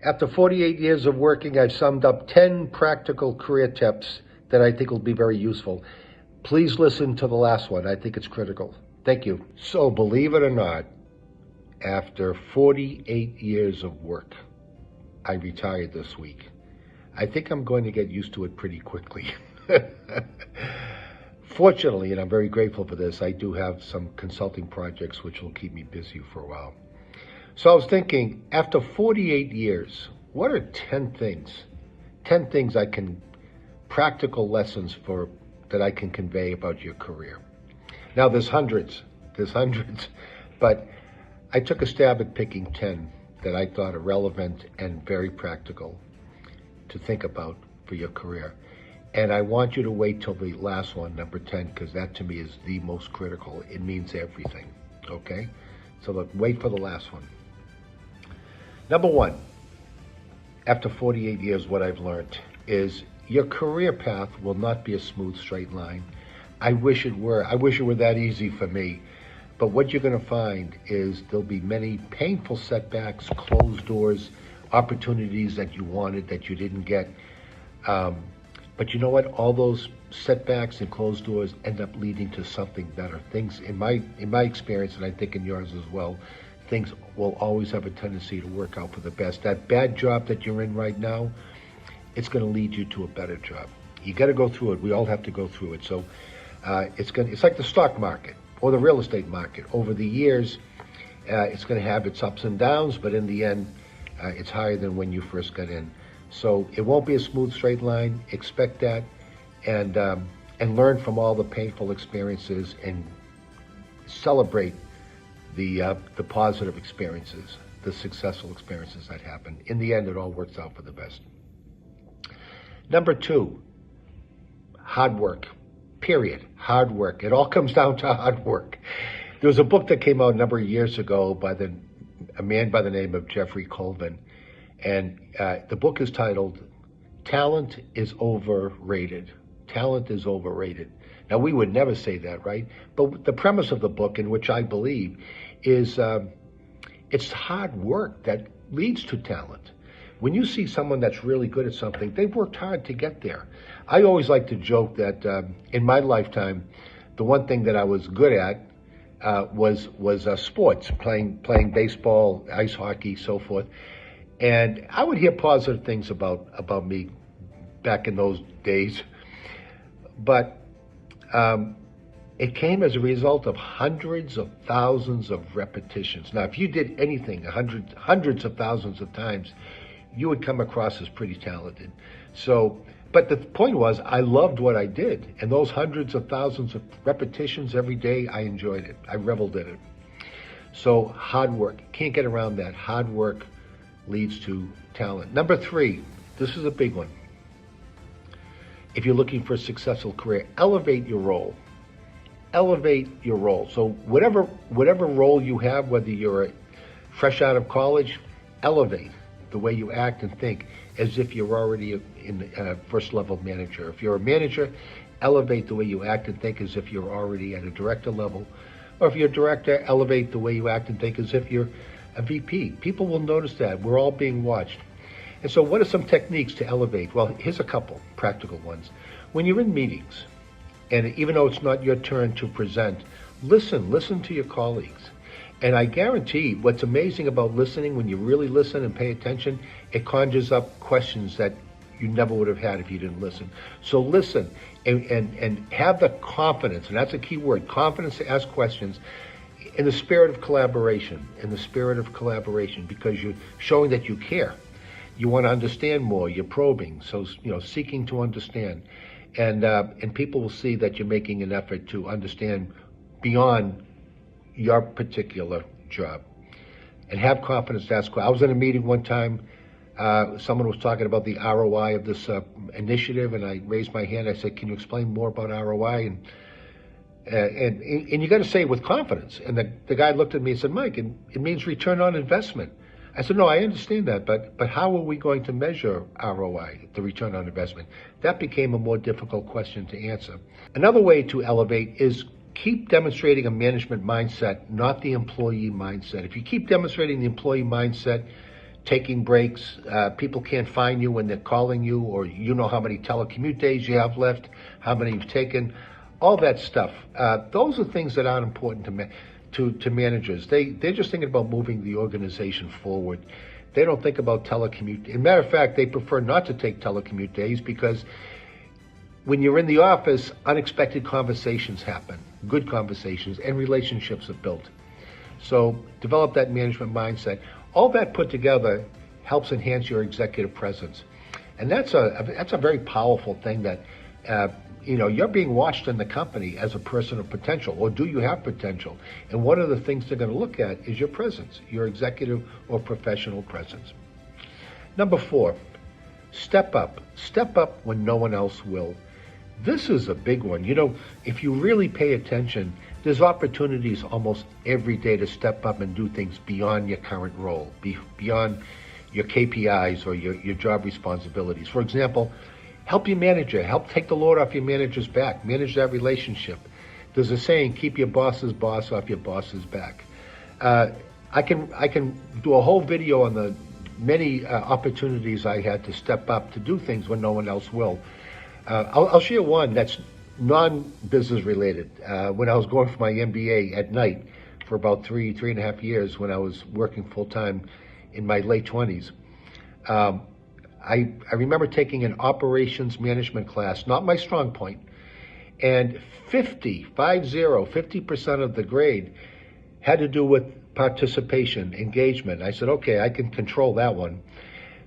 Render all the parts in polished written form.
After 48 years of working, I've summed up 10 practical career tips that I think will be very useful. Please listen to the last one. I think it's critical. Thank you. So, believe it or not, after 48 years of work, I retired this week. I think I'm going to get used to it pretty quickly. Fortunately, and I'm very grateful for this, I do have some consulting projects which will keep me busy for a while. So I was thinking, after 48 years, what are 10 things? 10 things practical lessons that I can convey about your career. Now there's hundreds, but I took a stab at picking 10 that I thought are relevant and very practical to think about for your career. And I want you to wait till the last one, number 10, because that to me is the most critical. It means everything, okay? So look, wait for the last one. Number one, after 48 years, what I've learned is your career path will not be a smooth, straight line. I wish it were. I wish it were that easy for me. But what you're going to find is there'll be many painful setbacks, closed doors, opportunities that you wanted that you didn't get. But you know what? All those setbacks and closed doors end up leading to something better. Things, in my experience, and I think in yours as well, things will always have a tendency to work out for the best. That bad job that you're in right now, it's going to lead you to a better job. You got to go through it. We all have to go through it. So it's like the stock market or the real estate market. Over the years, it's going to have its ups and downs, but in the end, it's higher than when you first got in. So it won't be a smooth, straight line. Expect that, and learn from all the painful experiences and celebrate the positive experiences, the successful experiences that happen. In the end, it all works out for the best. Number two, hard work. Period. Hard work. It all comes down to hard work. There was a book that came out a number of years ago by a man by the name of Jeffrey Colvin, and the book is titled "Talent is Overrated." Talent is overrated. Now, we would never say that, right? But the premise of the book, in which I believe, is it's hard work that leads to talent. When you see someone that's really good at something, they've worked hard to get there. I always like to joke that in my lifetime, the one thing that I was good at was sports, playing baseball, ice hockey, so forth. And I would hear positive things about me back in those days. But it came as a result of hundreds of thousands of repetitions. Now, if you did anything hundreds of thousands of times, you would come across as pretty talented. So, but the point was, I loved what I did. And those hundreds of thousands of repetitions every day, I enjoyed it. I reveled in it. So hard work. Can't get around that. Hard work leads to talent. Number three, this is a big one. If you're looking for a successful career, elevate your role. Elevate your role. So whatever role you have, whether you're fresh out of college, elevate the way you act and think as if you're already in first level manager. If you're a manager, elevate the way you act and think as if you're already at a director level. Or if you're a director, elevate the way you act and think as if you're a VP. People will notice that. We're all being watched. And so what are some techniques to elevate? Well, here's a couple practical ones. When you're in meetings, and even though it's not your turn to present, listen to your colleagues. And I guarantee what's amazing about listening, when you really listen and pay attention, it conjures up questions that you never would have had if you didn't listen. So listen and have the confidence, and that's a key word, confidence to ask questions in the spirit of collaboration, because you're showing that you care. You want to understand more, you're probing, so seeking to understand. And people will see that you're making an effort to understand beyond your particular job. And have confidence to ask questions. I was in a meeting one time, someone was talking about the ROI of this initiative, and I raised my hand. I said, "Can you explain more about ROI?" And you got to say it with confidence. And the guy looked at me and said, "Mike, it means return on investment." I said, "No, I understand that, but how are we going to measure ROI, the return on investment?" That became a more difficult question to answer. Another way to elevate is keep demonstrating a management mindset, not the employee mindset. If you keep demonstrating the employee mindset, taking breaks. People can't find you when they're calling you, or you know how many telecommute days you have left, how many you've taken, all that stuff. Those are things that aren't important to managers. They're just thinking about moving the organization forward. They don't think about telecommute. As a matter of fact, they prefer not to take telecommute days because when you're in the office, unexpected conversations happen, good conversations, and relationships are built. So develop that management mindset. All that put together helps enhance your executive presence. And that's a very powerful thing that, you're being watched in the company as a person of potential, or do you have potential? And one of the things they're going to look at is your presence, your executive or professional presence. Number 4, step up. Step up when no one else will. This is a big one. If you really pay attention, there's opportunities almost every day to step up and do things beyond your current role, beyond your KPIs or your job responsibilities. For example, help your manager, help take the load off your manager's back, manage that relationship. There's a saying, keep your boss's boss off your boss's back. I can do a whole video on the many opportunities I had to step up to do things when no one else will. I'll share one that's non-business related. When I was going for my MBA at night for about three and a half years, when I was working full-time in my late 20s, I remember taking an operations management class, not my strong point, and 50% of the grade had to do with participation, engagement. I said, okay, I can control that one.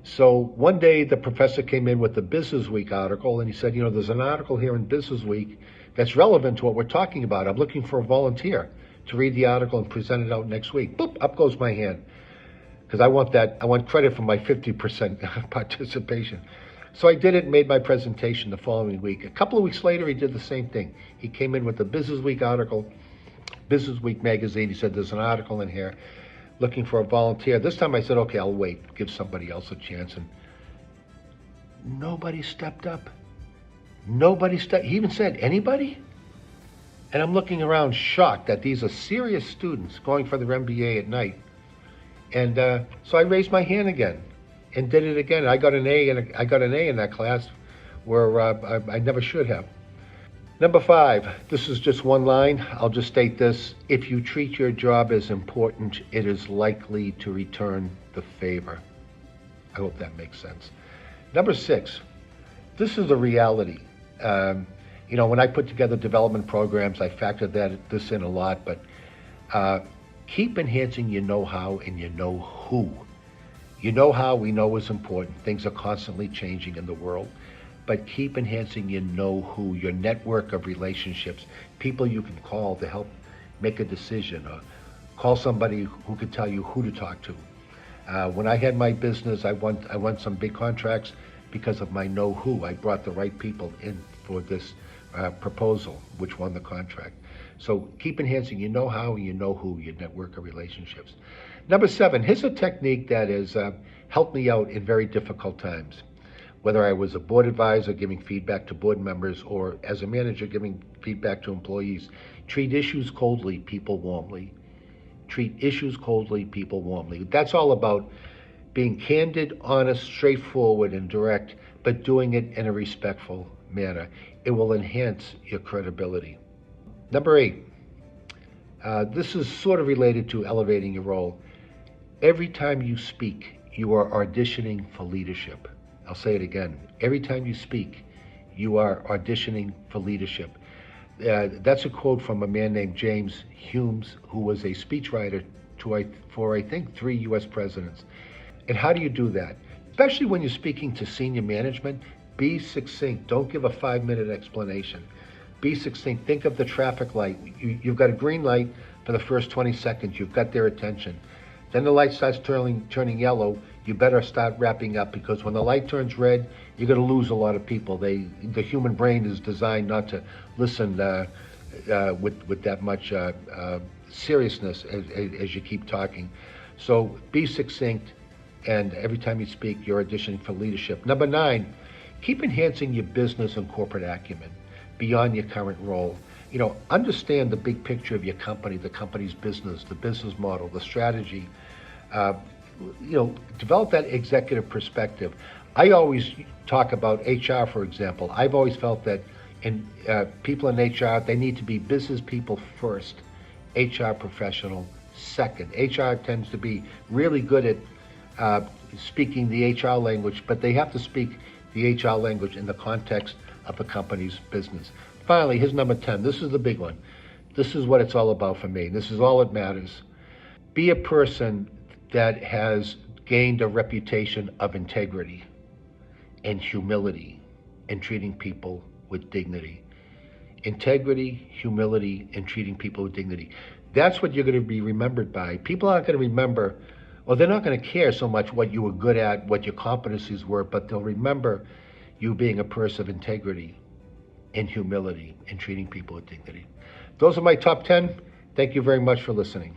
So one day the professor came in with the Business Week article, and he said, there's an article here in Business Week that's relevant to what we're talking about. I'm looking for a volunteer to read the article and present it out next week. Boop, up goes my hand, because I want credit for my 50% participation. So I did it and made my presentation the following week. A couple of weeks later, he did the same thing. He came in with the Business Week article, Business Week magazine. He said, there's an article in here looking for a volunteer. This time I said, okay, I'll wait, give somebody else a chance. And nobody stepped up. He even said, anybody? And I'm looking around shocked that these are serious students going for their MBA at night. And so I raised my hand again and did it again. I got an A in that class where I never should have. Number 5, this is just one line. I'll just state this. If you treat your job as important, it is likely to return the favor. I hope that makes sense. Number 6, this is a reality. When I put together development programs, I factor this in a lot, but keep enhancing your know-how and your know-who. You know how we know is important. Things are constantly changing in the world. But keep enhancing your know-who, your network of relationships, people you can call to help make a decision, or call somebody who can tell you who to talk to. When I had my business, I won some big contracts because of my know-who. I brought the right people in for this proposal, which won the contract. So keep enhancing your know-how and your know-who, your network of relationships. Number 7, here's a technique that has helped me out in very difficult times. Whether I was a board advisor giving feedback to board members or as a manager giving feedback to employees, treat issues coldly, people warmly. Treat issues coldly, people warmly. That's all about being candid, honest, straightforward, and direct, but doing it in a respectful manner. It will enhance your credibility. Number 8, this is sort of related to elevating your role. Every time you speak, you are auditioning for leadership. I'll say it again. Every time you speak, you are auditioning for leadership. That's a quote from a man named James Humes, who was a speechwriter for I think 3 U.S. presidents. And how do you do that? Especially when you're speaking to senior management, be succinct. Don't give a 5-minute explanation. Be succinct. Think of the traffic light. You've got a green light for the first 20 seconds. You've got their attention. Then the light starts turning yellow. You better start wrapping up, because when the light turns red, you're going to lose a lot of people. The human brain is designed not to listen with that much seriousness as you keep talking. So be succinct, and every time you speak, you're auditioning for leadership. Number 9, keep enhancing your business and corporate acumen beyond your current role. Understand the big picture of your company, the company's business, the business model, the strategy. develop that executive perspective. I always talk about HR, for example. I've always felt that people in HR, they need to be business people first, HR professional second. HR tends to be really good at speaking the HR language, but they have to speak the HR language in the context of the company's business. Finally, here's number 10. This is the big one. This is what it's all about for me. This is all that matters. Be a person that has gained a reputation of integrity and humility in treating people with dignity. Integrity, humility, and treating people with dignity. That's what you're going to be remembered by. People aren't going to remember, or they're not going to care so much what you were good at, what your competencies were, but they'll remember you being a person of integrity and humility and treating people with dignity. Those are my top 10. Thank you very much for listening.